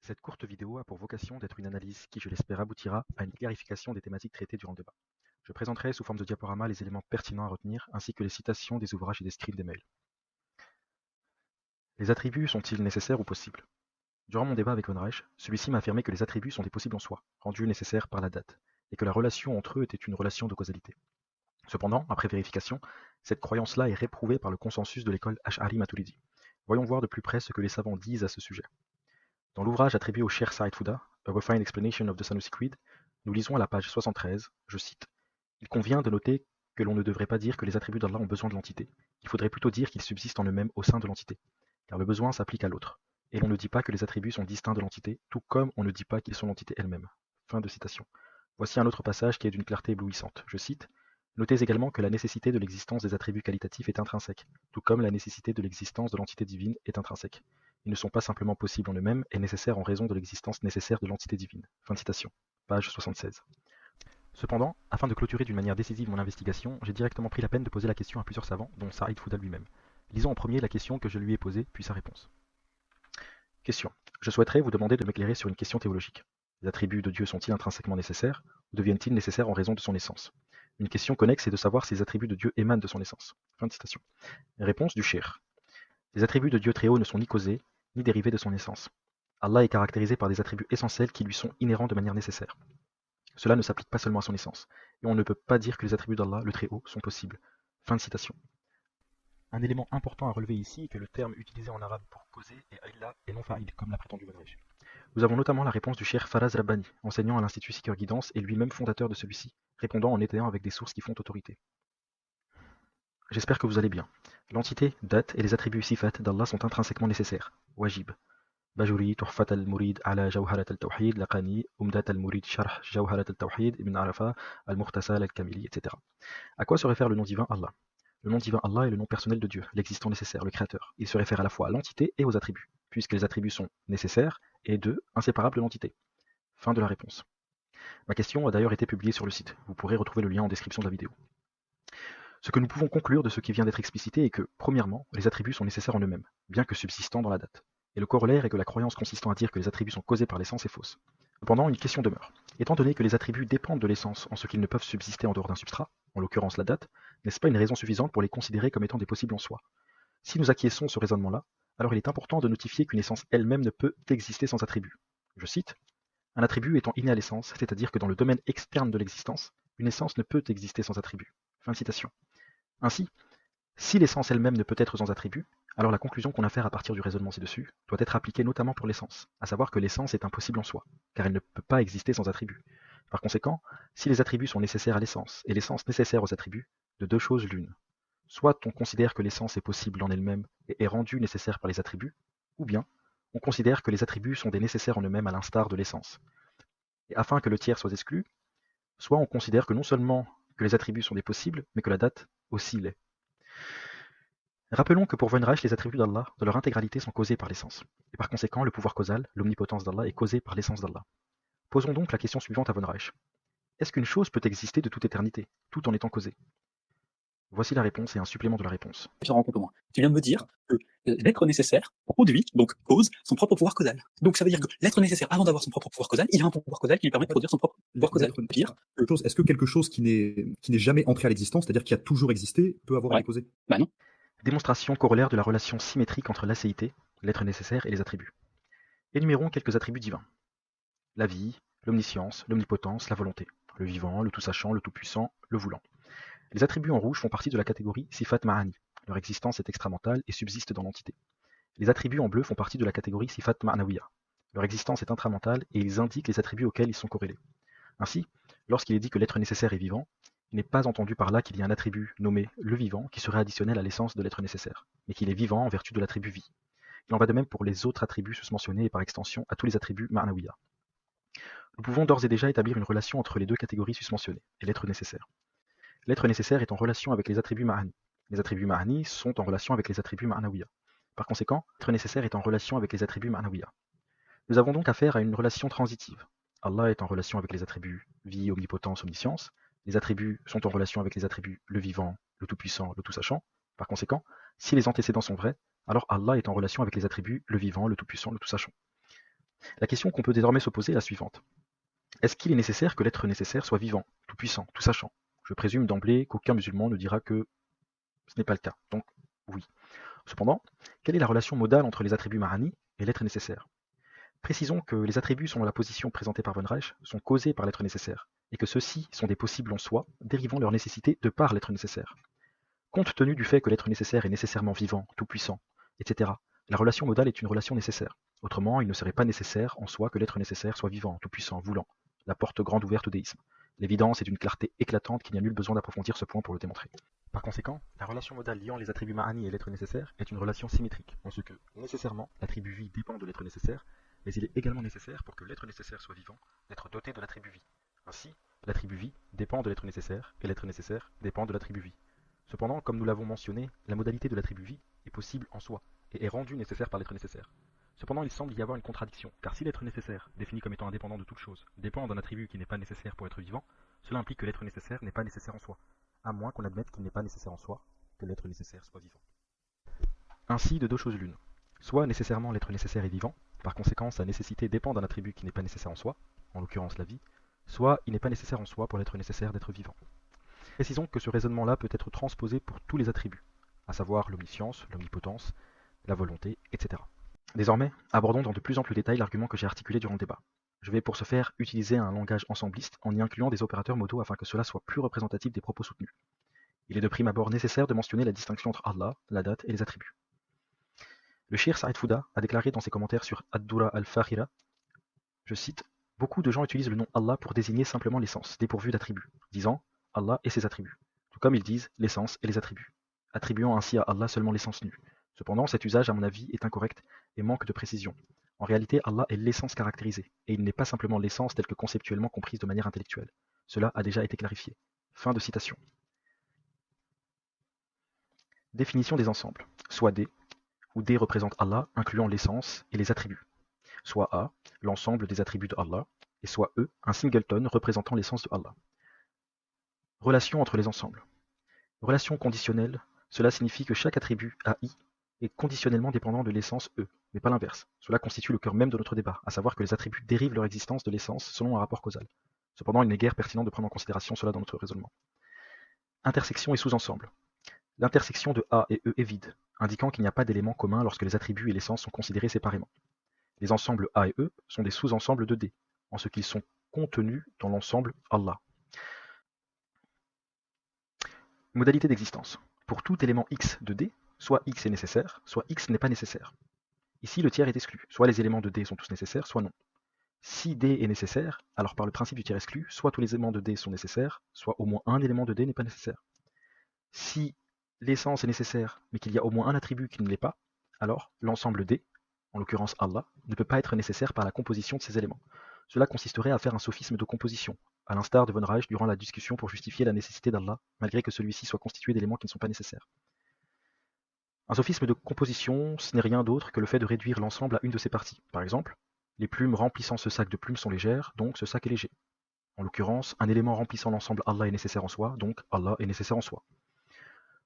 Cette courte vidéo a pour vocation d'être une analyse qui, je l'espère, aboutira à une clarification des thématiques traitées durant le débat. Je présenterai sous forme de diaporama les éléments pertinents à retenir ainsi que les citations des ouvrages et des screens des mails. Les attributs sont-ils nécessaires ou possibles? Durant mon débat avec Von Reich, celui-ci m'a affirmé que les attributs sont des possibles en soi, rendus nécessaires par la date, et que la relation entre eux était une relation de causalité. Cependant, après vérification, cette croyance-là est réprouvée par le consensus de l'école Ash'ari Maturidi. Voyons voir de plus près ce que les savants disent à ce sujet. Dans l'ouvrage attribué au Cheikh Saïd Fouda, A Refined Explanation of the Sanusi Creed, nous lisons à la page 73, je cite, « Il convient de noter que l'on ne devrait pas dire que les attributs d'Allah ont besoin de l'entité. Il faudrait plutôt dire qu'ils subsistent en eux-mêmes au sein de l'entité, car le besoin s'applique à l'autre. Et l'on ne dit pas que les attributs sont distincts de l'entité, tout comme on ne dit pas qu'ils sont l'entité elle-même. » Fin de citation. Voici un autre passage qui est d'une clarté éblouissante. Je cite, « Notez également que la nécessité de l'existence des attributs qualitatifs est intrinsèque, tout comme la nécessité de l'existence de l'entité divine est intrinsèque. Ils ne sont pas simplement possibles en eux-mêmes et nécessaires en raison de l'existence nécessaire de l'entité divine. » Fin de citation. Page 76. Cependant, afin de clôturer d'une manière décisive mon investigation, j'ai directement pris la peine de poser la question à plusieurs savants, dont Saïd Fouda lui-même. Lisons en premier la question que je lui ai posée, puis sa réponse. Question. Je souhaiterais vous demander de m'éclairer sur une question théologique. Les attributs de Dieu sont-ils intrinsèquement nécessaires, ou deviennent-ils nécessaires en raison de son essence? Une question connexe est de savoir si les attributs de Dieu émanent de son essence. Fin de citation. Réponse du Cheikh. Les attributs de Dieu très haut ne sont ni causés, ni dérivés de son essence. Allah est caractérisé par des attributs essentiels qui lui sont inhérents de manière nécessaire. Cela ne s'applique pas seulement à son essence, et on ne peut pas dire que les attributs d'Allah, le très haut, sont possibles. Fin de citation. Un élément important à relever ici est que le terme utilisé en arabe pour causer est illa et non fa'il, comme l'a prétendu Von Reich. Nous avons notamment la réponse du Cheikh Faraz Rabbani, enseignant à l'Institut Seeker Guidance et lui-même fondateur de celui-ci, répondant en étayant avec des sources qui font autorité. J'espère que vous allez bien. L'entité, date et les attributs sifat d'Allah sont intrinsèquement nécessaires. Wajib. Bajuri, Tuhfat al-Murid ala Jawharat al-Tawhid, Laqani, Umdat al-Murid, Sharh Jawharat al-Tawhid, Ibn Arafa, al-Mukhtasar al-Kamili, etc. À quoi se réfère le nom divin Allah? Le nom divin Allah est le nom personnel de Dieu, l'existant nécessaire, le créateur. Il se réfère à la fois à l'entité et aux attributs, puisque les attributs sont nécessaires et inséparables de l'entité. Fin de la réponse. Ma question a d'ailleurs été publiée sur le site. Vous pourrez retrouver le lien en description de la vidéo. Ce que nous pouvons conclure de ce qui vient d'être explicité est que, premièrement, les attributs sont nécessaires en eux-mêmes, bien que subsistant dans la date. Et le corollaire est que la croyance consistant à dire que les attributs sont causés par l'essence est fausse. Cependant, une question demeure. Étant donné que les attributs dépendent de l'essence en ce qu'ils ne peuvent subsister en dehors d'un substrat, en l'occurrence la date, n'est-ce pas une raison suffisante pour les considérer comme étant des possibles en soi? Si nous acquiesçons ce raisonnement-là, alors il est important de notifier qu'une essence elle-même ne peut exister sans attribut. Je cite, « Un attribut étant inné à l'essence, c'est-à-dire que dans le domaine externe de l'existence, une essence ne peut exister sans attribut. » Fin de citation. Ainsi, si l'essence elle-même ne peut être sans attribut, alors la conclusion qu'on a à faire à partir du raisonnement ci-dessus doit être appliquée notamment pour l'essence, à savoir que l'essence est impossible en soi, car elle ne peut pas exister sans attribut. Par conséquent, si les attributs sont nécessaires à l'essence et l'essence nécessaire aux attributs, de deux choses l'une. Soit on considère que l'essence est possible en elle-même et est rendue nécessaire par les attributs, ou bien on considère que les attributs sont des nécessaires en eux-mêmes à l'instar de l'essence. Et afin que le tiers soit exclu, soit on considère que non seulement que les attributs sont des possibles, mais que la date aussi l'est. Rappelons que pour Von Reich, les attributs d'Allah, de leur intégralité, sont causés par l'essence. Et par conséquent, le pouvoir causal, l'omnipotence d'Allah, est causé par l'essence d'Allah. Posons donc la question suivante à Von Reich. Est-ce qu'une chose peut exister de toute éternité, tout en étant causée? Voici la réponse et un supplément de la réponse. Je rencontre moins. Tu viens de me dire que l'être nécessaire produit, donc cause, son propre pouvoir causal. Donc ça veut dire que l'être nécessaire, avant d'avoir son propre pouvoir causal, il a un pouvoir causal qui lui permet de produire son propre pouvoir causal. Est-ce que quelque chose qui n'est jamais entré à l'existence, c'est-à-dire qui a toujours existé, peut avoir été causé? Bah non. Démonstration corollaire de la relation symétrique entre l'acéité, l'être nécessaire et les attributs. Énumérons quelques attributs divins. La vie, l'omniscience, l'omnipotence, la volonté, le vivant, le tout-sachant, le tout-puissant, le voulant. Les attributs en rouge font partie de la catégorie Sifat Ma'ani. Leur existence est extramentale et subsiste dans l'entité. Les attributs en bleu font partie de la catégorie Sifat Ma'nawiya. Leur existence est intramentale et ils indiquent les attributs auxquels ils sont corrélés. Ainsi, lorsqu'il est dit que l'être nécessaire est vivant, il n'est pas entendu par là qu'il y a un attribut nommé le vivant qui serait additionnel à l'essence de l'être nécessaire, mais qu'il est vivant en vertu de l'attribut vie. Il en va de même pour les autres attributs susmentionnés et par extension à tous les attributs Ma'nawiya. Nous pouvons d'ores et déjà établir une relation entre les deux catégories susmentionnées et l'être nécessaire. L'être nécessaire est en relation avec les attributs Ma'ani. Les attributs Ma'ani sont en relation avec les attributs Ma'nawiya. Par conséquent, l'être nécessaire est en relation avec les attributs Ma'nawiya. Nous avons donc affaire à une relation transitive. Allah est en relation avec les attributs vie, omnipotence, omniscience. Les attributs sont en relation avec les attributs le vivant, le tout-puissant, le tout-sachant. Par conséquent, si les antécédents sont vrais, alors Allah est en relation avec les attributs le vivant, le tout-puissant, le tout-sachant. La question qu'on peut désormais se poser est la suivante. Est-ce qu'il est nécessaire que l'être nécessaire soit vivant, tout puissant, tout sachant? Je présume d'emblée qu'aucun musulman ne dira que ce n'est pas le cas, donc oui. Cependant, quelle est la relation modale entre les attributs ma'ani et l'être nécessaire? Précisons que les attributs selon la position présentée par von Reich sont causés par l'être nécessaire, et que ceux-ci sont des possibles en soi, dérivant leur nécessité de par l'être nécessaire. Compte tenu du fait que l'être nécessaire est nécessairement vivant, tout-puissant, etc., la relation modale est une relation nécessaire. Autrement, il ne serait pas nécessaire en soi que l'être nécessaire soit vivant, tout-puissant, voulant, la porte grande ouverte au déisme. L'évidence est d'une clarté éclatante qu'il n'y a nul besoin d'approfondir ce point pour le démontrer. Par conséquent, la relation modale liant les attributs ma'ani et l'être nécessaire est une relation symétrique, en ce que, nécessairement, l'attribut vie dépend de l'être nécessaire, mais il est également nécessaire pour que l'être nécessaire soit vivant, d'être doté de l'attribut vie. Ainsi, l'attribut vie dépend de l'être nécessaire, et l'être nécessaire dépend de l'attribut vie. Cependant, comme nous l'avons mentionné, la modalité de l'attribut vie est possible en soi, et est rendue nécessaire par l'être nécessaire. Cependant, il semble y avoir une contradiction, car si l'être nécessaire, défini comme étant indépendant de toute chose, dépend d'un attribut qui n'est pas nécessaire pour être vivant, cela implique que l'être nécessaire n'est pas nécessaire en soi, à moins qu'on admette qu'il n'est pas nécessaire en soi, que l'être nécessaire soit vivant. Ainsi, de deux choses l'une. Soit nécessairement l'être nécessaire est vivant, par conséquent sa nécessité dépend d'un attribut qui n'est pas nécessaire en soi, en l'occurrence la vie, soit il n'est pas nécessaire en soi pour l'être nécessaire d'être vivant. Précisons que ce raisonnement-là peut être transposé pour tous les attributs, à savoir l'omniscience, l'omnipotence, la volonté, etc. Désormais, abordons dans de plus amples détails l'argument que j'ai articulé durant le débat. Je vais pour ce faire utiliser un langage ensembliste en y incluant des opérateurs modaux afin que cela soit plus représentatif des propos soutenus. Il est de prime abord nécessaire de mentionner la distinction entre Allah, la date et les attributs. Le Cheikh Saïd Fouda a déclaré dans ses commentaires sur Ad-Dura al-Fakhira, je cite, « Beaucoup de gens utilisent le nom Allah pour désigner simplement l'essence, dépourvue d'attributs, disant Allah et ses attributs, tout comme ils disent l'essence et les attributs, attribuant ainsi à Allah seulement l'essence nue. Cependant, cet usage, à mon avis, est incorrect et manque de précision. En réalité, Allah est l'essence caractérisée, et il n'est pas simplement l'essence telle que conceptuellement comprise de manière intellectuelle. Cela a déjà été clarifié. » Fin de citation. Définition des ensembles. Soit D, où D représente Allah, incluant l'essence et les attributs. Soit A, l'ensemble des attributs de Allah, et soit E, un singleton représentant l'essence de Allah. Relation entre les ensembles. Relation conditionnelle, cela signifie que chaque attribut AI est conditionnellement dépendant de l'essence E, mais pas l'inverse. Cela constitue le cœur même de notre débat, à savoir que les attributs dérivent leur existence de l'essence selon un rapport causal. Cependant, il n'est guère pertinent de prendre en considération cela dans notre raisonnement. Intersection et sous-ensemble. L'intersection de A et E est vide, indiquant qu'il n'y a pas d'élément commun lorsque les attributs et l'essence sont considérés séparément. Les ensembles A et E sont des sous-ensembles de D, en ce qu'ils sont contenus dans l'ensemble Allah. Modalité d'existence. Pour tout élément X de D, soit X est nécessaire, soit X n'est pas nécessaire. Ici, le tiers est exclu. Soit les éléments de D sont tous nécessaires, soit non. Si D est nécessaire, alors par le principe du tiers exclu, soit tous les éléments de D sont nécessaires, soit au moins un élément de D n'est pas nécessaire. Si l'essence est nécessaire, mais qu'il y a au moins un attribut qui ne l'est pas, alors l'ensemble D, en l'occurrence Allah, ne peut pas être nécessaire par la composition de ces éléments. Cela consisterait à faire un sophisme de composition, à l'instar de von Reich durant la discussion pour justifier la nécessité d'Allah, malgré que celui-ci soit constitué d'éléments qui ne sont pas nécessaires. Un sophisme de composition, ce n'est rien d'autre que le fait de réduire l'ensemble à une de ses parties. Par exemple, les plumes remplissant ce sac de plumes sont légères, donc ce sac est léger. En l'occurrence, un élément remplissant l'ensemble Allah est nécessaire en soi, donc Allah est nécessaire en soi.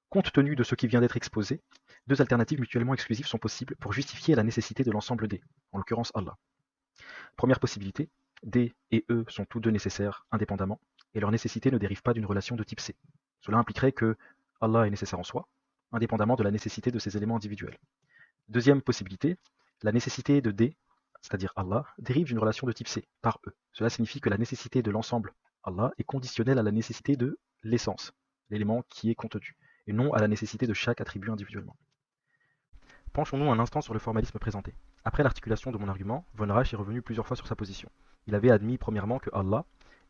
Compte tenu de ce qui vient d'être exposé, deux alternatives mutuellement exclusives sont possibles pour justifier la nécessité de l'ensemble D, en l'occurrence Allah. Première possibilité, D et E sont tous deux nécessaires indépendamment, et leur nécessité ne dérive pas d'une relation de type C. Cela impliquerait que Allah est nécessaire en soi, indépendamment de la nécessité de ces éléments individuels. Deuxième possibilité, la nécessité de D, c'est-à-dire Allah, dérive d'une relation de type C, par E. Cela signifie que la nécessité de l'ensemble Allah est conditionnelle à la nécessité de l'essence, l'élément qui est contenu, et non à la nécessité de chaque attribut individuellement. Penchons-nous un instant sur le formalisme présenté. Après l'articulation de mon argument, von Reich est revenu plusieurs fois sur sa position. Il avait admis premièrement que Allah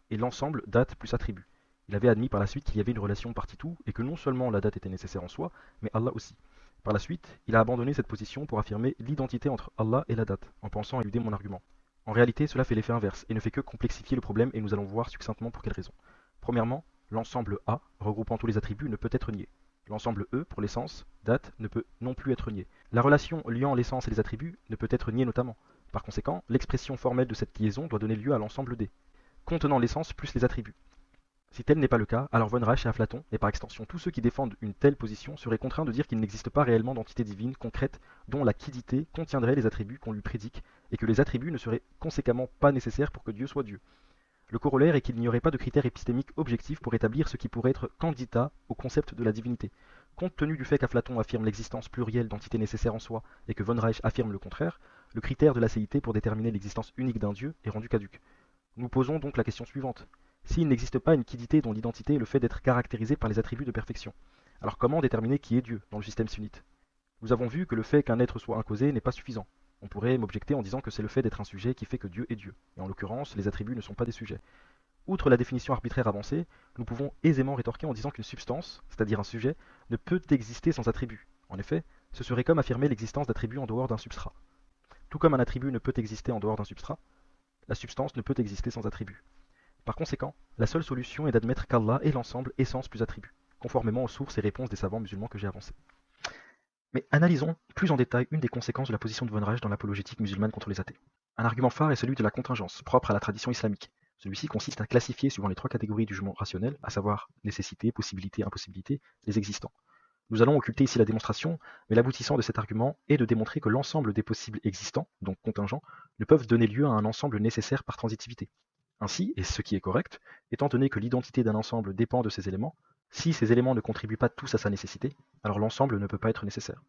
est l'ensemble date plus attribut. Il avait admis par la suite qu'il y avait une relation partie-tout et que non seulement la date était nécessaire en soi, mais Allah aussi. Par la suite, il a abandonné cette position pour affirmer l'identité entre Allah et la date, en pensant éluder mon argument. En réalité, cela fait l'effet inverse et ne fait que complexifier le problème et nous allons voir succinctement pour quelles raisons. Premièrement, l'ensemble A, regroupant tous les attributs, ne peut être nié. L'ensemble E, pour l'essence, date, ne peut non plus être nié. La relation liant l'essence et les attributs ne peut être niée notamment. Par conséquent, l'expression formelle de cette liaison doit donner lieu à l'ensemble D, contenant l'essence plus les attributs. Si tel n'est pas le cas, alors von Reich et Aflaton, et par extension tous ceux qui défendent une telle position, seraient contraints de dire qu'il n'existe pas réellement d'entité divine concrète dont la quiddité contiendrait les attributs qu'on lui prédique, et que les attributs ne seraient conséquemment pas nécessaires pour que Dieu soit Dieu. Le corollaire est qu'il n'y aurait pas de critères épistémiques objectifs pour établir ce qui pourrait être candidat au concept de la divinité. Compte tenu du fait qu'Aflaton affirme l'existence plurielle d'entités nécessaires en soi et que von Reich affirme le contraire, le critère de l'acéité pour déterminer l'existence unique d'un Dieu est rendu caduque. Nous posons donc la question suivante. S'il n'existe pas une quiddité dont l'identité est le fait d'être caractérisé par les attributs de perfection, alors comment déterminer qui est Dieu dans le système sunnite? Nous avons vu que le fait qu'un être soit un causé n'est pas suffisant. On pourrait m'objecter en disant que c'est le fait d'être un sujet qui fait que Dieu est Dieu, et en l'occurrence, les attributs ne sont pas des sujets. Outre la définition arbitraire avancée, nous pouvons aisément rétorquer en disant qu'une substance, c'est-à-dire un sujet, ne peut exister sans attribut. En effet, ce serait comme affirmer l'existence d'attributs en dehors d'un substrat. Tout comme un attribut ne peut exister en dehors d'un substrat, la substance ne peut exister sans attribut. Par conséquent, la seule solution est d'admettre qu'Allah est l'ensemble essence plus attribut, conformément aux sources et réponses des savants musulmans que j'ai avancées. Mais analysons plus en détail une des conséquences de la position de von Reich dans l'apologétique musulmane contre les athées. Un argument phare est celui de la contingence, propre à la tradition islamique. Celui-ci consiste à classifier suivant les trois catégories du jugement rationnel, à savoir nécessité, possibilité, impossibilité, les existants. Nous allons occulter ici la démonstration, mais l'aboutissant de cet argument est de démontrer que l'ensemble des possibles existants, donc contingents, ne peuvent donner lieu à un ensemble nécessaire par transitivité. Ainsi, et ce qui est correct, étant donné que l'identité d'un ensemble dépend de ses éléments, si ces éléments ne contribuent pas tous à sa nécessité, alors l'ensemble ne peut pas être nécessaire.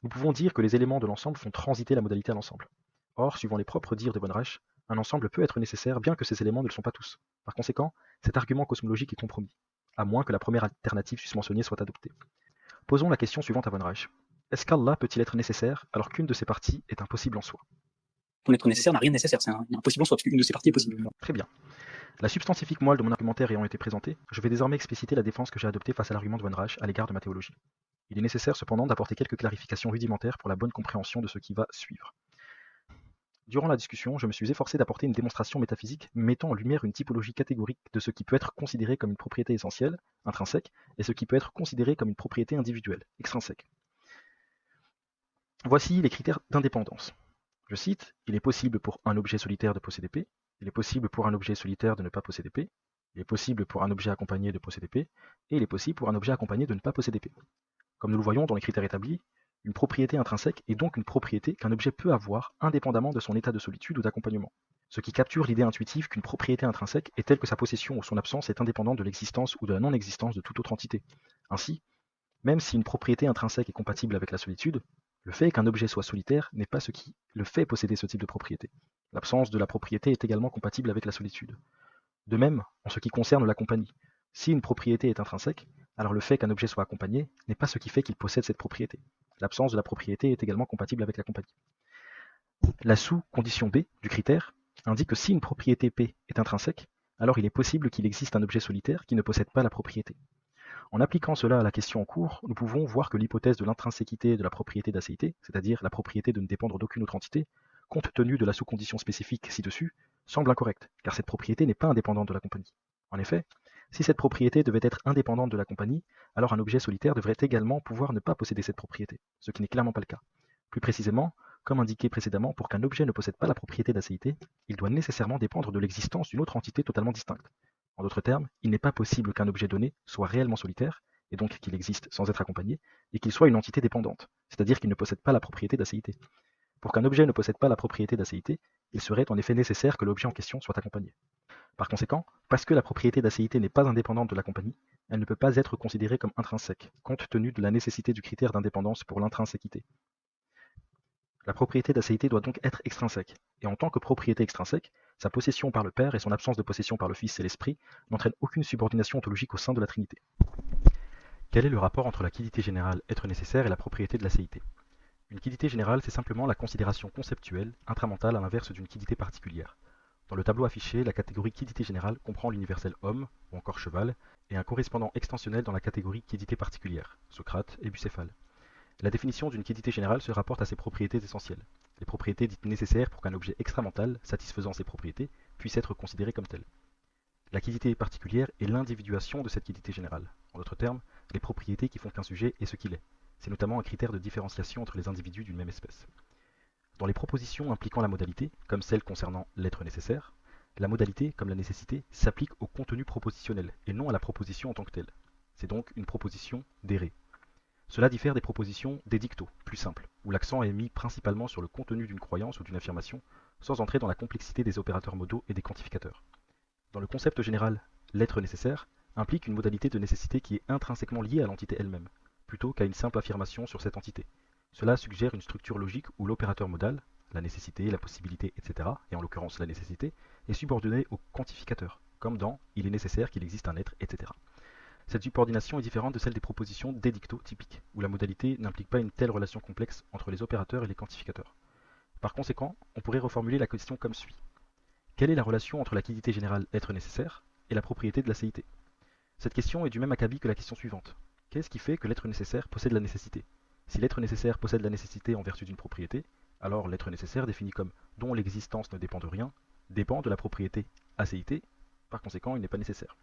Nous pouvons dire que les éléments de l'ensemble font transiter la modalité à l'ensemble. Or, suivant les propres dires de von Reich, un ensemble peut être nécessaire bien que ces éléments ne le sont pas tous. Par conséquent, cet argument cosmologique est compromis, à moins que la première alternative susmentionnée soit adoptée. Posons la question suivante à von Reich. Est-ce qu'Allah peut-il être nécessaire alors qu'une de ses parties est impossible en soi? Ton être nécessaire n'a rien de nécessaire, c'est impossible en soi, parce qu'une de ces parties est possible. Très bien. La substantifique moelle de mon argumentaire ayant été présentée, je vais désormais expliciter la défense que j'ai adoptée face à l'argument de von Reich à l'égard de ma théologie. Il est nécessaire cependant d'apporter quelques clarifications rudimentaires pour la bonne compréhension de ce qui va suivre. Durant la discussion, je me suis efforcé d'apporter une démonstration métaphysique mettant en lumière une typologie catégorique de ce qui peut être considéré comme une propriété essentielle, intrinsèque, et ce qui peut être considéré comme une propriété individuelle, extrinsèque. Voici les critères d'indépendance. Je cite, il est possible pour un objet solitaire de posséder P, il est possible pour un objet solitaire de ne pas posséder P, il est possible pour un objet accompagné de posséder P, et il est possible pour un objet accompagné de ne pas posséder P. Comme nous le voyons dans les critères établis, une propriété intrinsèque est donc une propriété qu'un objet peut avoir indépendamment de son état de solitude ou d'accompagnement, ce qui capture l'idée intuitive qu'une propriété intrinsèque est telle que sa possession ou son absence est indépendante de l'existence ou de la non-existence de toute autre entité. Ainsi, même si une propriété intrinsèque est compatible avec la solitude, le fait qu'un objet soit solitaire n'est pas ce qui le fait posséder ce type de propriété. L'absence de la propriété est également compatible avec la solitude. De même, en ce qui concerne la compagnie, si une propriété est intrinsèque, alors le fait qu'un objet soit accompagné n'est pas ce qui fait qu'il possède cette propriété. L'absence de la propriété est également compatible avec la compagnie. La sous-condition B du critère indique que si une propriété P est intrinsèque, alors il est possible qu'il existe un objet solitaire qui ne possède pas la propriété. En appliquant cela à la question en cours, nous pouvons voir que l'hypothèse de l'intrinséquité de la propriété d'acéité, c'est-à-dire la propriété de ne dépendre d'aucune autre entité, compte tenu de la sous-condition spécifique ci-dessus, semble incorrecte, car cette propriété n'est pas indépendante de la compagnie. En effet, si cette propriété devait être indépendante de la compagnie, alors un objet solitaire devrait également pouvoir ne pas posséder cette propriété, ce qui n'est clairement pas le cas. Plus précisément, comme indiqué précédemment, pour qu'un objet ne possède pas la propriété d'acéité, il doit nécessairement dépendre de l'existence d'une autre entité totalement distincte. En d'autres termes, il n'est pas possible qu'un objet donné soit réellement solitaire, et donc qu'il existe sans être accompagné, et qu'il soit une entité dépendante, c'est-à-dire qu'il ne possède pas la propriété d'acéité. Pour qu'un objet ne possède pas la propriété d'acéité, il serait en effet nécessaire que l'objet en question soit accompagné. Par conséquent, parce que la propriété d'acéité n'est pas indépendante de la compagnie, elle ne peut pas être considérée comme intrinsèque, compte tenu de la nécessité du critère d'indépendance pour l'intrinséquité. La propriété d'acéité doit donc être extrinsèque, et en tant que propriété extrinsèque, sa possession par le Père et son absence de possession par le Fils et l'Esprit n'entraînent aucune subordination ontologique au sein de la Trinité. Quel est le rapport entre la quiddité générale, être nécessaire, et la propriété de l'acéité? Une quiddité générale, c'est simplement la considération conceptuelle, intramentale à l'inverse d'une quiddité particulière. Dans le tableau affiché, la catégorie quiddité générale comprend l'universel homme, ou encore cheval, et un correspondant extensionnel dans la catégorie quiddité particulière, Socrate et Bucéphale. La définition d'une quiddité générale se rapporte à ses propriétés essentielles, les propriétés dites nécessaires pour qu'un objet extramental, satisfaisant ces propriétés, puisse être considéré comme tel. La quiddité particulière est l'individuation de cette quiddité générale, en d'autres termes, les propriétés qui font qu'un sujet est ce qu'il est. C'est notamment un critère de différenciation entre les individus d'une même espèce. Dans les propositions impliquant la modalité, comme celle concernant l'être nécessaire, La modalité, comme la nécessité, s'applique au contenu propositionnel et non à la proposition en tant que telle. C'est donc une proposition d'erré. Cela diffère des propositions d'édicto, plus simples, où l'accent est mis principalement sur le contenu d'une croyance ou d'une affirmation, sans entrer dans la complexité des opérateurs modaux et des quantificateurs. Dans le concept général, l'être nécessaire implique une modalité de nécessité qui est intrinsèquement liée à l'entité elle-même, plutôt qu'à une simple affirmation sur cette entité. Cela suggère une structure logique où l'opérateur modal, la nécessité, la possibilité, etc., et en l'occurrence la nécessité, est subordonné au quantificateur, comme dans « il est nécessaire qu'il existe un être, etc. ». Cette subordination est différente de celle des propositions d'édicto typiques, où la modalité n'implique pas une telle relation complexe entre les opérateurs et les quantificateurs. Par conséquent, on pourrait reformuler la question comme suit. Quelle est la relation entre la quidité générale être nécessaire et la propriété de l'acéité? Cette question est du même acabit que la question suivante. Qu'est-ce qui fait que l'être nécessaire possède la nécessité? Si l'être nécessaire possède la nécessité en vertu d'une propriété, alors l'être nécessaire défini comme dont l'existence ne dépend de rien, dépend de la propriété acéité, par conséquent il n'est pas nécessaire.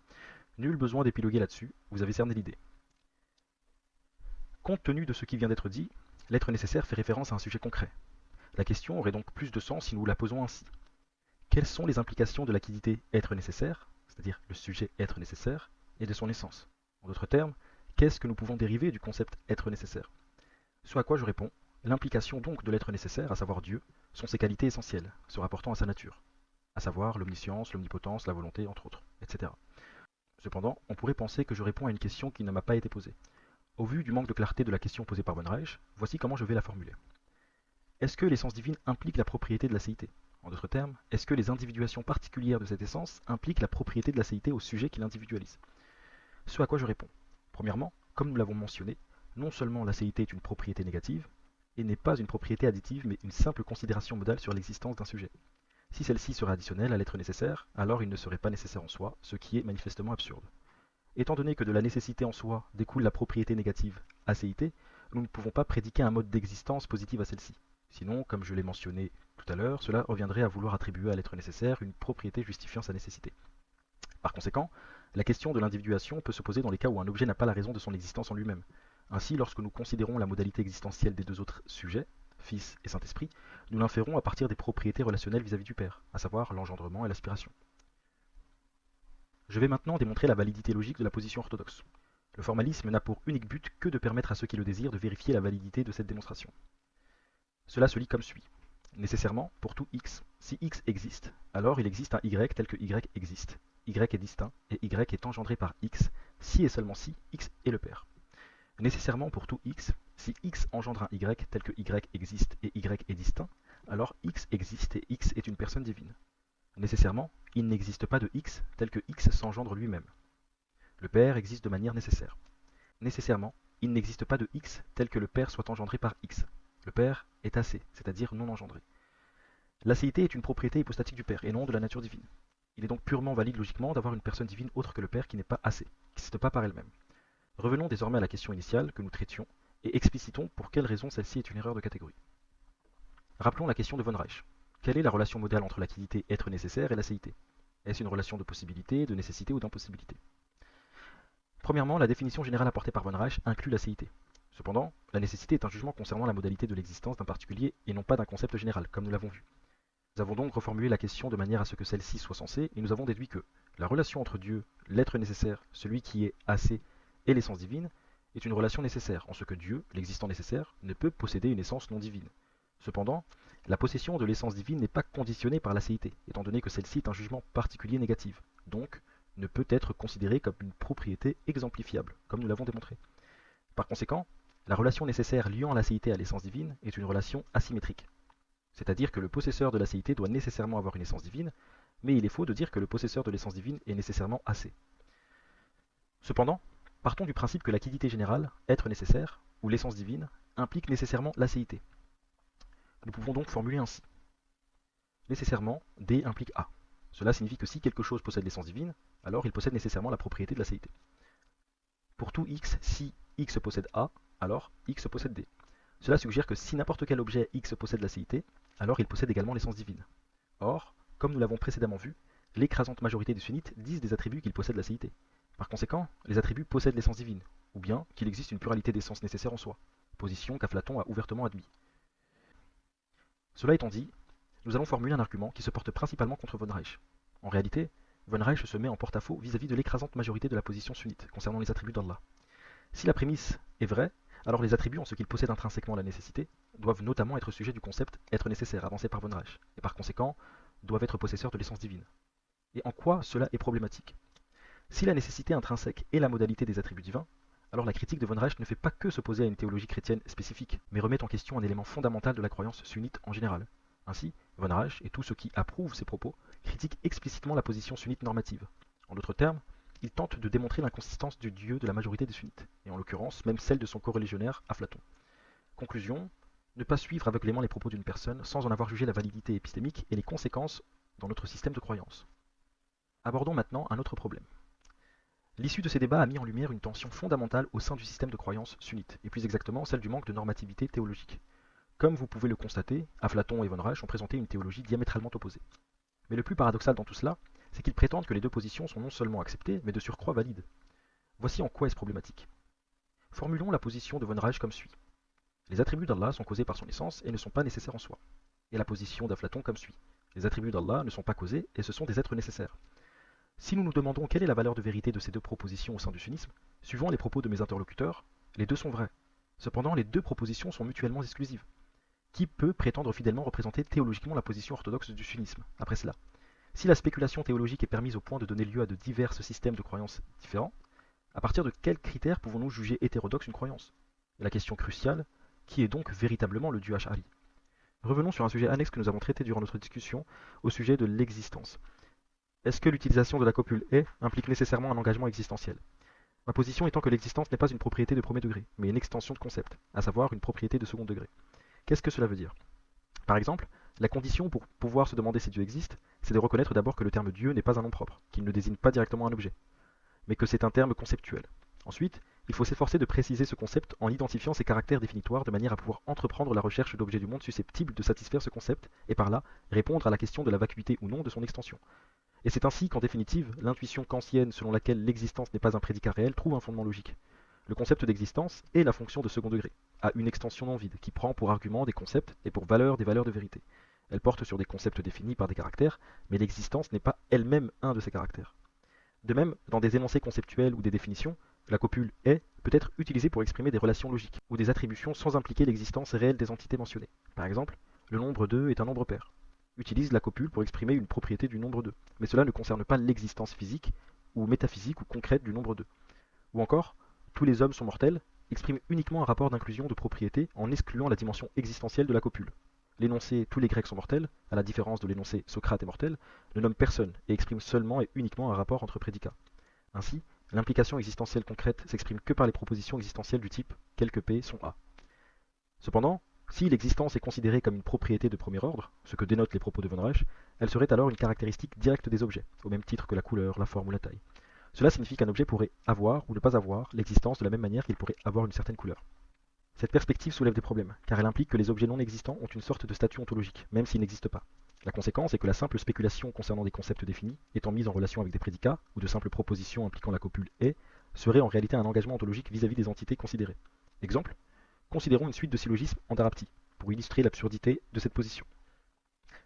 Nul besoin d'épiloguer là-dessus, vous avez cerné l'idée. Compte tenu de ce qui vient d'être dit, l'être nécessaire fait référence à un sujet concret. La question aurait donc plus de sens si nous la posons ainsi. Quelles sont les implications de la quidité être nécessaire, c'est-à-dire le sujet être nécessaire, et de son essence? En d'autres termes, qu'est-ce que nous pouvons dériver du concept être nécessaire? Ce à quoi je réponds, l'implication donc de l'être nécessaire, à savoir Dieu, sont ses qualités essentielles, se rapportant à sa nature, à savoir l'omniscience, l'omnipotence, la volonté, entre autres, etc. Cependant, on pourrait penser que je réponds à une question qui ne m'a pas été posée. Au vu du manque de clarté de la question posée par von Reich, voici comment je vais la formuler. Est-ce que l'essence divine implique la propriété de l'acéité? En d'autres termes, est-ce que les individuations particulières de cette essence impliquent la propriété de l'acéité au sujet qui l'individualise? Ce à quoi je réponds. Premièrement, comme nous l'avons mentionné, non seulement l'acéité est une propriété négative, et n'est pas une propriété additive, mais une simple considération modale sur l'existence d'un sujet. Si celle-ci serait additionnelle à l'être nécessaire, alors il ne serait pas nécessaire en soi, ce qui est manifestement absurde. Étant donné que de la nécessité en soi découle la propriété négative acéité, nous ne pouvons pas prédiquer un mode d'existence positive à celle-ci. Sinon, comme je l'ai mentionné tout à l'heure, cela reviendrait à vouloir attribuer à l'être nécessaire une propriété justifiant sa nécessité. Par conséquent, la question de l'individuation peut se poser dans les cas où un objet n'a pas la raison de son existence en lui-même. Ainsi, lorsque nous considérons la modalité existentielle des deux autres sujets, Fils et Saint-Esprit, nous l'inférons à partir des propriétés relationnelles vis-à-vis du Père, à savoir l'engendrement et l'aspiration. Je vais maintenant démontrer la validité logique de la position orthodoxe. Le formalisme n'a pour unique but que de permettre à ceux qui le désirent de vérifier la validité de cette démonstration. Cela se lit comme suit. Nécessairement, pour tout x, si x existe, alors il existe un y tel que y existe. Y est distinct, et y est engendré par x, si et seulement si x est le père. Nécessairement, pour tout x, si x engendre un y tel que y existe et y est distinct, alors x existe et x est une personne divine. Nécessairement, il n'existe pas de x tel que x s'engendre lui-même. Le Père existe de manière nécessaire. Nécessairement, il n'existe pas de x tel que le Père soit engendré par x. Le Père est acé, c'est-à-dire non engendré. L'acéité est une propriété hypostatique du Père et non de la nature divine. Il est donc purement valide logiquement d'avoir une personne divine autre que le Père qui n'est pas acé, qui n'existe pas par elle-même. Revenons désormais à la question initiale que nous traitions et explicitons pour quelle raison celle-ci est une erreur de catégorie. Rappelons la question de von Reich. Quelle est la relation modale entre la quidité être nécessaire et l'acéité? Est-ce une relation de possibilité, de nécessité ou d'impossibilité? Premièrement, la définition générale apportée par von Reich inclut l'acéité. Cependant, la nécessité est un jugement concernant la modalité de l'existence d'un particulier et non pas d'un concept général, comme nous l'avons vu. Nous avons donc reformulé la question de manière à ce que celle-ci soit sensée, et nous avons déduit que la relation entre Dieu, l'être nécessaire, celui qui est acé, et l'essence divine, est une relation nécessaire, en ce que Dieu, l'existant nécessaire, ne peut posséder une essence non divine. Cependant, la possession de l'essence divine n'est pas conditionnée par l'acéité, étant donné que celle-ci est un jugement particulier négatif, donc ne peut être considérée comme une propriété exemplifiable, comme nous l'avons démontré. Par conséquent, la relation nécessaire liant l'acéité à l'essence divine est une relation asymétrique. C'est-à-dire que le possesseur de l'acéité doit nécessairement avoir une essence divine, mais il est faux de dire que le possesseur de l'essence divine est nécessairement acé. Cependant, partons du principe que la quidité générale, être nécessaire, ou l'essence divine, implique nécessairement l'acéité. Nous pouvons donc formuler ainsi. Nécessairement, D implique A. Cela signifie que si quelque chose possède l'essence divine, alors il possède nécessairement la propriété de l'acéité. Pour tout x, si x possède A, alors x possède D. Cela suggère que si n'importe quel objet x possède l'acéité, alors il possède également l'essence divine. Or, comme nous l'avons précédemment vu, l'écrasante majorité des sunnites disent des attributs qu'ils possèdent l'acéité. Par conséquent, les attributs possèdent l'essence divine, ou bien qu'il existe une pluralité d'essences nécessaires en soi, position qu'Aflaton a ouvertement admis. Cela étant dit, nous allons formuler un argument qui se porte principalement contre von Reich. En réalité, von Reich se met en porte-à-faux vis-à-vis de l'écrasante majorité de la position sunnite concernant les attributs d'Allah. Si la prémisse est vraie, alors les attributs en ce qu'ils possèdent intrinsèquement la nécessité doivent notamment être sujets du concept être nécessaire avancé par von Reich, et par conséquent doivent être possesseurs de l'essence divine. Et en quoi cela est problématique? Si la nécessité intrinsèque est la modalité des attributs divins, alors la critique de von Reich ne fait pas que s'opposer à une théologie chrétienne spécifique, mais remet en question un élément fondamental de la croyance sunnite en général. Ainsi, von Reich et tous ceux qui approuvent ces propos critiquent explicitement la position sunnite normative. En d'autres termes, ils tentent de démontrer l'inconsistance du Dieu de la majorité des sunnites, et en l'occurrence même celle de son coreligionnaire Aflaton. Conclusion, ne pas suivre aveuglément les propos d'une personne sans en avoir jugé la validité épistémique et les conséquences dans notre système de croyance. Abordons maintenant un autre problème. L'issue de ces débats a mis en lumière une tension fondamentale au sein du système de croyance sunnite, et plus exactement celle du manque de normativité théologique. Comme vous pouvez le constater, Aflaton et von Reich ont présenté une théologie diamétralement opposée. Mais le plus paradoxal dans tout cela, c'est qu'ils prétendent que les deux positions sont non seulement acceptées, mais de surcroît valides. Voici en quoi est-ce problématique. Formulons la position de von Reich comme suit. Les attributs d'Allah sont causés par son essence et ne sont pas nécessaires en soi. Et la position d'Aflaton comme suit. Les attributs d'Allah ne sont pas causés et ce sont des êtres nécessaires. Si nous nous demandons quelle est la valeur de vérité de ces deux propositions au sein du sunnisme, suivant les propos de mes interlocuteurs, les deux sont vrais. Cependant, les deux propositions sont mutuellement exclusives. Qui peut prétendre fidèlement représenter théologiquement la position orthodoxe du sunnisme, après cela? Si la spéculation théologique est permise au point de donner lieu à de divers systèmes de croyances différents, à partir de quels critères pouvons-nous juger hétérodoxe une croyance? Et la question cruciale, qui est donc véritablement le Dieu Ash'ari? Revenons sur un sujet annexe que nous avons traité durant notre discussion au sujet de l'existence. Est-ce que l'utilisation de la copule « est » implique nécessairement un engagement existentiel? Ma position étant que l'existence n'est pas une propriété de premier degré, mais une extension de concept, à savoir une propriété de second degré. Qu'est-ce que cela veut dire? Par exemple, la condition pour pouvoir se demander si Dieu existe, c'est de reconnaître d'abord que le terme Dieu n'est pas un nom propre, qu'il ne désigne pas directement un objet, mais que c'est un terme conceptuel. Ensuite, il faut s'efforcer de préciser ce concept en identifiant ses caractères définitoires de manière à pouvoir entreprendre la recherche d'objets du monde susceptibles de satisfaire ce concept, et par là, répondre à la question de la vacuité ou non de son extension. Et c'est ainsi qu'en définitive, l'intuition kantienne selon laquelle l'existence n'est pas un prédicat réel trouve un fondement logique. Le concept d'existence est la fonction de second degré, à une extension non vide, qui prend pour argument des concepts et pour valeur des valeurs de vérité. Elle porte sur des concepts définis par des caractères, mais l'existence n'est pas elle-même un de ces caractères. De même, dans des énoncés conceptuels ou des définitions, la copule « est » peut être utilisée pour exprimer des relations logiques, ou des attributions sans impliquer l'existence réelle des entités mentionnées. Par exemple, le nombre 2 est un nombre pair. Utilise la copule pour exprimer une propriété du nombre 2, mais cela ne concerne pas l'existence physique, ou métaphysique ou concrète du nombre 2. Ou encore, tous les hommes sont mortels, exprime uniquement un rapport d'inclusion de propriété en excluant la dimension existentielle de la copule. L'énoncé « tous les Grecs sont mortels », à la différence de l'énoncé « Socrate est mortel », ne nomme personne et exprime seulement et uniquement un rapport entre prédicats. Ainsi, l'implication existentielle concrète s'exprime que par les propositions existentielles du type « quelque P sont A ». Cependant, si l'existence est considérée comme une propriété de premier ordre, ce que dénotent les propos de von Reich, elle serait alors une caractéristique directe des objets, au même titre que la couleur, la forme ou la taille. Cela signifie qu'un objet pourrait avoir ou ne pas avoir l'existence de la même manière qu'il pourrait avoir une certaine couleur. Cette perspective soulève des problèmes, car elle implique que les objets non existants ont une sorte de statut ontologique, même s'ils n'existent pas. La conséquence est que la simple spéculation concernant des concepts définis, étant mise en relation avec des prédicats, ou de simples propositions impliquant la copule « est », serait en réalité un engagement ontologique vis-à-vis des entités considérées. Exemple, considérons une suite de syllogismes en darabti, pour illustrer l'absurdité de cette position.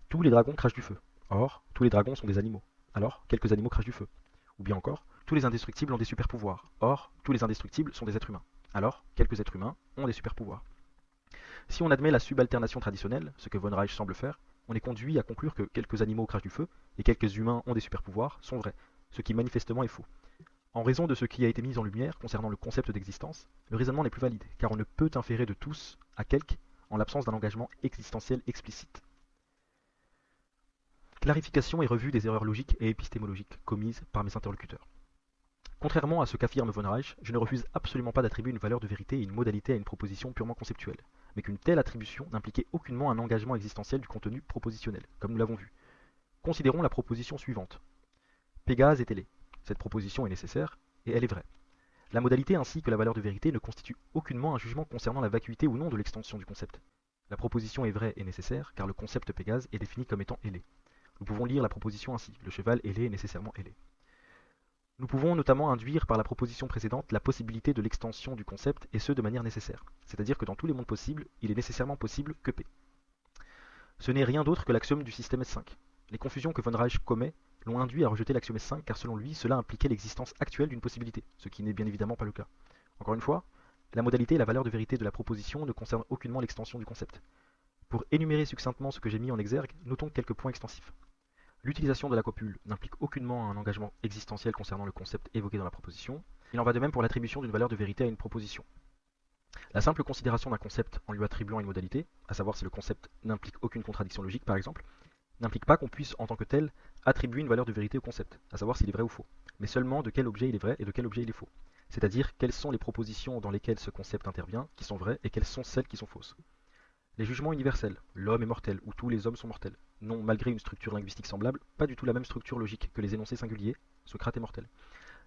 Tous les dragons crachent du feu. Or, tous les dragons sont des animaux. Alors, quelques animaux crachent du feu. Ou bien encore, tous les indestructibles ont des super-pouvoirs. Or, tous les indestructibles sont des êtres humains. Alors, quelques êtres humains ont des super-pouvoirs. Si on admet la subalternation traditionnelle, ce que von Reich semble faire, on est conduit à conclure que quelques animaux crachent du feu et quelques humains ont des super-pouvoirs sont vrais, ce qui manifestement est faux. En raison de ce qui a été mis en lumière concernant le concept d'existence, le raisonnement n'est plus valide, car on ne peut inférer de tous à quelques en l'absence d'un engagement existentiel explicite. Clarification et revue des erreurs logiques et épistémologiques commises par mes interlocuteurs. Contrairement à ce qu'affirme von Reich, je ne refuse absolument pas d'attribuer une valeur de vérité et une modalité à une proposition purement conceptuelle, mais qu'une telle attribution n'impliquait aucunement un engagement existentiel du contenu propositionnel, comme nous l'avons vu. Considérons la proposition suivante. Pégase est télé. Cette proposition est nécessaire, et elle est vraie. La modalité ainsi que la valeur de vérité ne constituent aucunement un jugement concernant la vacuité ou non de l'extension du concept. La proposition est vraie et nécessaire, car le concept Pégase est défini comme étant ailé. Nous pouvons lire la proposition ainsi, le cheval ailé est nécessairement ailé. Nous pouvons notamment induire par la proposition précédente la possibilité de l'extension du concept, et ce de manière nécessaire, c'est-à-dire que dans tous les mondes possibles, il est nécessairement possible que P. Ce n'est rien d'autre que l'axiome du système S5. Les confusions que von Reich commet l'ont induit à rejeter l'axiome S5 car selon lui, cela impliquait l'existence actuelle d'une possibilité, ce qui n'est bien évidemment pas le cas. Encore une fois, la modalité et la valeur de vérité de la proposition ne concernent aucunement l'extension du concept. Pour énumérer succinctement ce que j'ai mis en exergue, notons quelques points extensifs. L'utilisation de la copule n'implique aucunement un engagement existentiel concernant le concept évoqué dans la proposition. Il en va de même pour l'attribution d'une valeur de vérité à une proposition. La simple considération d'un concept en lui attribuant une modalité, à savoir si le concept n'implique aucune contradiction logique par exemple, n'implique pas qu'on puisse en tant que tel attribuer une valeur de vérité au concept, à savoir s'il est vrai ou faux, mais seulement de quel objet il est vrai et de quel objet il est faux. C'est-à-dire quelles sont les propositions dans lesquelles ce concept intervient qui sont vraies et quelles sont celles qui sont fausses. Les jugements universels, l'homme est mortel ou tous les hommes sont mortels, n'ont malgré une structure linguistique semblable, pas du tout la même structure logique que les énoncés singuliers, Socrate est mortel.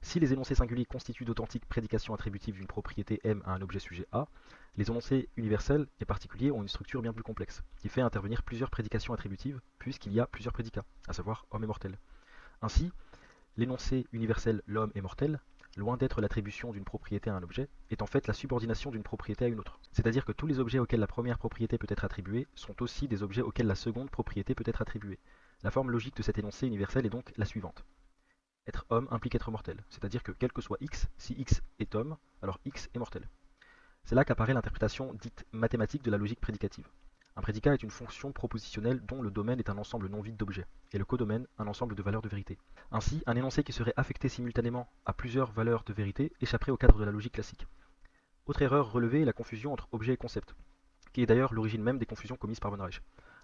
Si les énoncés singuliers constituent d'authentiques prédications attributives d'une propriété M à un objet sujet A, les énoncés universels et particuliers ont une structure bien plus complexe, qui fait intervenir plusieurs prédications attributives, puisqu'il y a plusieurs prédicats, à savoir homme est mortel. Ainsi, l'énoncé universel l'homme est mortel, loin d'être l'attribution d'une propriété à un objet, est en fait la subordination d'une propriété à une autre. C'est-à-dire que tous les objets auxquels la première propriété peut être attribuée sont aussi des objets auxquels la seconde propriété peut être attribuée. La forme logique de cet énoncé universel est donc la suivante. Être homme implique être mortel, c'est-à-dire que quel que soit x, si x est homme, alors x est mortel. C'est là qu'apparaît l'interprétation dite mathématique de la logique prédicative. Un prédicat est une fonction propositionnelle dont le domaine est un ensemble non vide d'objets, et le codomaine un ensemble de valeurs de vérité. Ainsi, un énoncé qui serait affecté simultanément à plusieurs valeurs de vérité échapperait au cadre de la logique classique. Autre erreur relevée est la confusion entre objet et concept, qui est d'ailleurs l'origine même des confusions commises par von Reich.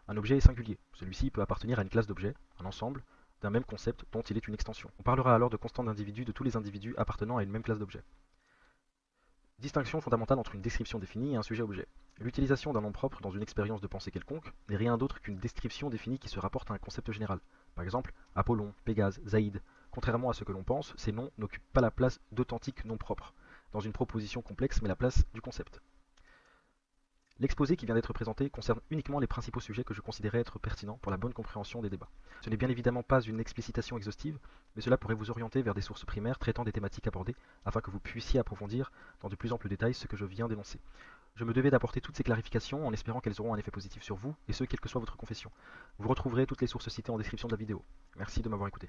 Un objet est singulier, celui-ci peut appartenir à une classe d'objets, un ensemble, d'un même concept dont il est une extension. On parlera alors de constante d'individus de tous les individus appartenant à une même classe d'objets. Distinction fondamentale entre une description définie et un sujet-objet. L'utilisation d'un nom propre dans une expérience de pensée quelconque n'est rien d'autre qu'une description définie qui se rapporte à un concept général. Par exemple, Apollon, Pégase, Zaïd. Contrairement à ce que l'on pense, ces noms n'occupent pas la place d'authentiques noms propres, dans une proposition complexe mais la place du concept. L'exposé qui vient d'être présenté concerne uniquement les principaux sujets que je considérais être pertinents pour la bonne compréhension des débats. Ce n'est bien évidemment pas une explicitation exhaustive, mais cela pourrait vous orienter vers des sources primaires traitant des thématiques abordées afin que vous puissiez approfondir dans de plus amples détails ce que je viens d'énoncer. Je me devais d'apporter toutes ces clarifications en espérant qu'elles auront un effet positif sur vous, et ce, quelle que soit votre confession. Vous retrouverez toutes les sources citées en description de la vidéo. Merci de m'avoir écouté.